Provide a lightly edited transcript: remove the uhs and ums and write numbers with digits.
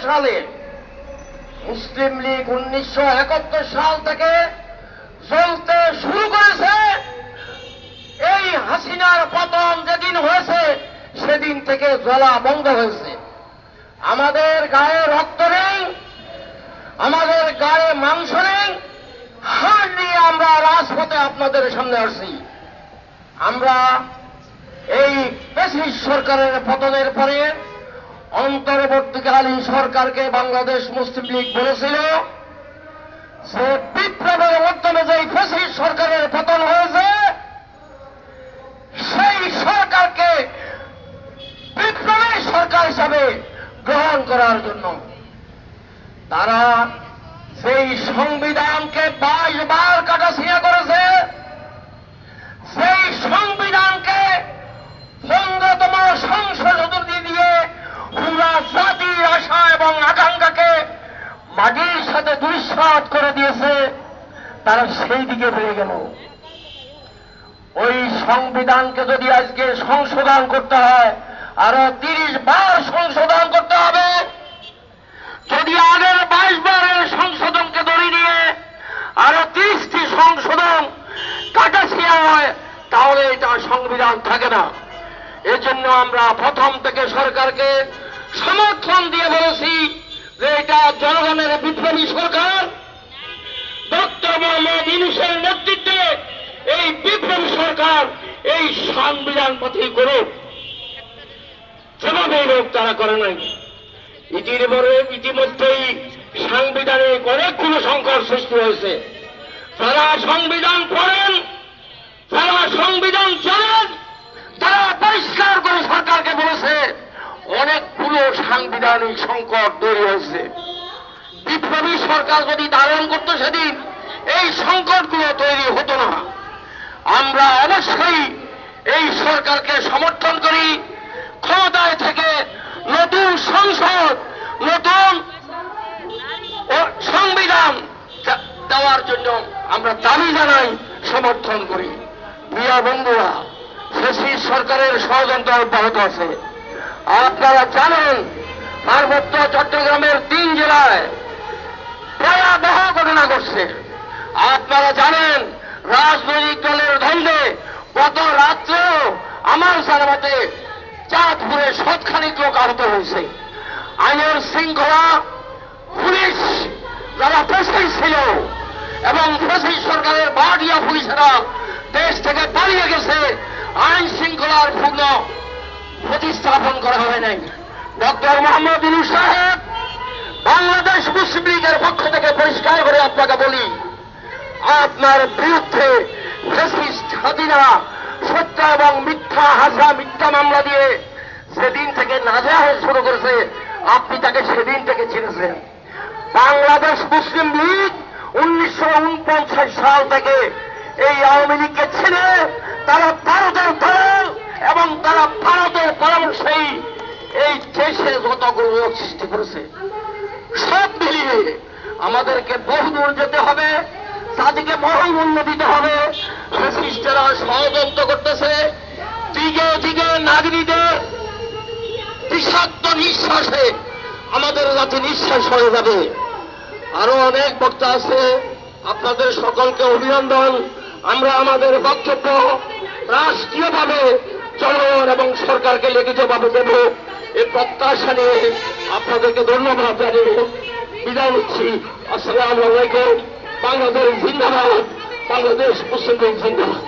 সালে মুসলিম লীগ 1971 সাল থেকে চলতে শুরু করেছে। এই হাসিনার পতন যেদিন হয়েছে সেদিন থেকে জ্বলা বন্ধ হয়েছে। আমাদের গায়ে রক্ত নেই, আমাদের গায়ে মাংস নেই, হাড় নিয়ে আমরা রাজপথে আপনাদের সামনে আসছি। আমরা এই ফ্যাসিস্ট সরকারের পতনের পরে অন্তর্বর্তীকালীন সরকারকে বাংলাদেশ মুসলিম লীগ বলেছিল যে বিপ্লবের মাধ্যমে যে ফ্যাসিস্ট সরকারের পতন হয়েছে সেই সরকারকে বিপ্লবের সরকার হিসাবে গ্রহণ করার জন্য তারা সেই সংবিধানকে 22 বার কাটাছিঁড়া করেছে, সেই সংবিধানকে 15তম সংশোধনী দিয়ে পুরা জাতির আশা এবং আকাঙ্ক্ষাকে মাটির সাথে দুঃসাৎ করে দিয়েছে। তারা সেই দিকে বেড়ে গেল। ওই সংবিধানকে যদি আজকে সংশোধন করতে হয় আরো 30 বার সংশোধন করতে হবে। যদি আগের 22 বারের সংশোধনকে ধরে নিয়ে আরো 30টি সংশোধন কাটাছিয়া হয় তাহলে এটা সংবিধান থাকে না। এজন্য আমরা প্রথম থেকে সরকারকে সমর্থন দিয়ে বলেছি যে এটা জনগণের বিপ্লবী সরকার। ডক্টর মোহাম্মদ ইউনূসের নেতৃত্বে এই বিপ্লবী সরকার এই সংবিধান পথেই করুক। যেভাবে লোক তারা করে নাই। ইতিমধ্যেই সাংবিধানিক অনেকগুলো সংকট সৃষ্টি হয়েছে। যারা সংবিধান পড়েন, যারা সংবিধান জানেন, তারা পরিষ্কার করে সরকারকে বলেছে অনেকগুলো সাংবিধানিক সংকট তৈরি হয়েছে। বিপ্লবী সরকার যদি ধারণ করত সেদিন এই সংকটগুলো তৈরি হতো না। আমরা অবশ্যই এই সরকারকে সমর্থন করি। ক্ষমতায় থেকে নতুন সংসদ, নতুন সংবিধান দেওয়ার জন্য আমরা দাবি জানাই, সমর্থন করি। প্রিয় বন্ধুরা, ফ্যাসিস্ট সরকারের ষড়যন্ত্র অব্যাহত আছে। আপনারা জানেন পার্বত্য চট্টগ্রামের 3 জেলায় ভয়াবহ ঘটনা ঘটছে। আপনারা জানেন রাজনৈতিক দলের দ্বন্দ্বে গত রাত্রেও আমার জানাতে চাঁদপুরে 7খানিক লোক আহত হয়েছে। আইনের শৃঙ্খলা পুলিশ যারা ফ্যাসিস্ট ছিল এবং ফ্যাসিস্ট সরকারের ভাড়াটিয়া পুলিশেরা দেশ থেকে পালিয়ে গেছে, আইন শৃঙ্খলার পূর্ণ প্রতিস্থাপন করা হয় নাই। ডক্টর মোহাম্মদ ইউনূস সাহেব, বাংলাদেশ মুসলিম লীগের পক্ষ থেকে পরিষ্কার করে আপনাকে বলি, আপনার বিরুদ্ধে ফ্যাসিস্ট হাসিনা সত্য এবং মিথ্যা মামলা দিয়ে সেদিন থেকে নাজেহাল শুরু করেছে। আপনি তাকে সেদিন থেকে চিনেছেন। বাংলাদেশ মুসলিম লীগ 1949 সাল থেকে এই আওয়ামী লীগকে ছেড়ে তারা ভারতের দল এবং তারা ভারতের পরামর্শেই এই দেশে যতগুলো লোক সৃষ্টি করেছে। সব মিলিয়ে আমাদেরকে বহুদূর যেতে হবে, তাদেরকে মহামূল্য দিতে হবে। ফ্যাসিস্টেরা ষড়যন্ত্র করতেছে, দিকে দিকে নাগরিকদের বিষাক্ত নিঃশ্বাসে আমাদের জাতি নিঃশ্বাস হয়ে যাবে। আরো অনেক বক্তা আছে, আপনাদের সকলকে অভিনন্দন। আমরা আমাদের বক্তব্য রাষ্ট্রীয়ভাবে জনগণ এবং সরকারকে লিখিতভাবে দেব এই প্রত্যাশা নিয়ে আপনাদেরকে ধন্যবাদ জানিয়ে বিদায় নিচ্ছি। আসসালামু আলাইকুম। বাংলাদেশ জিন্দাবাদ, বাংলাদেশ মুসলিম লীগ জিন্দাবাদ।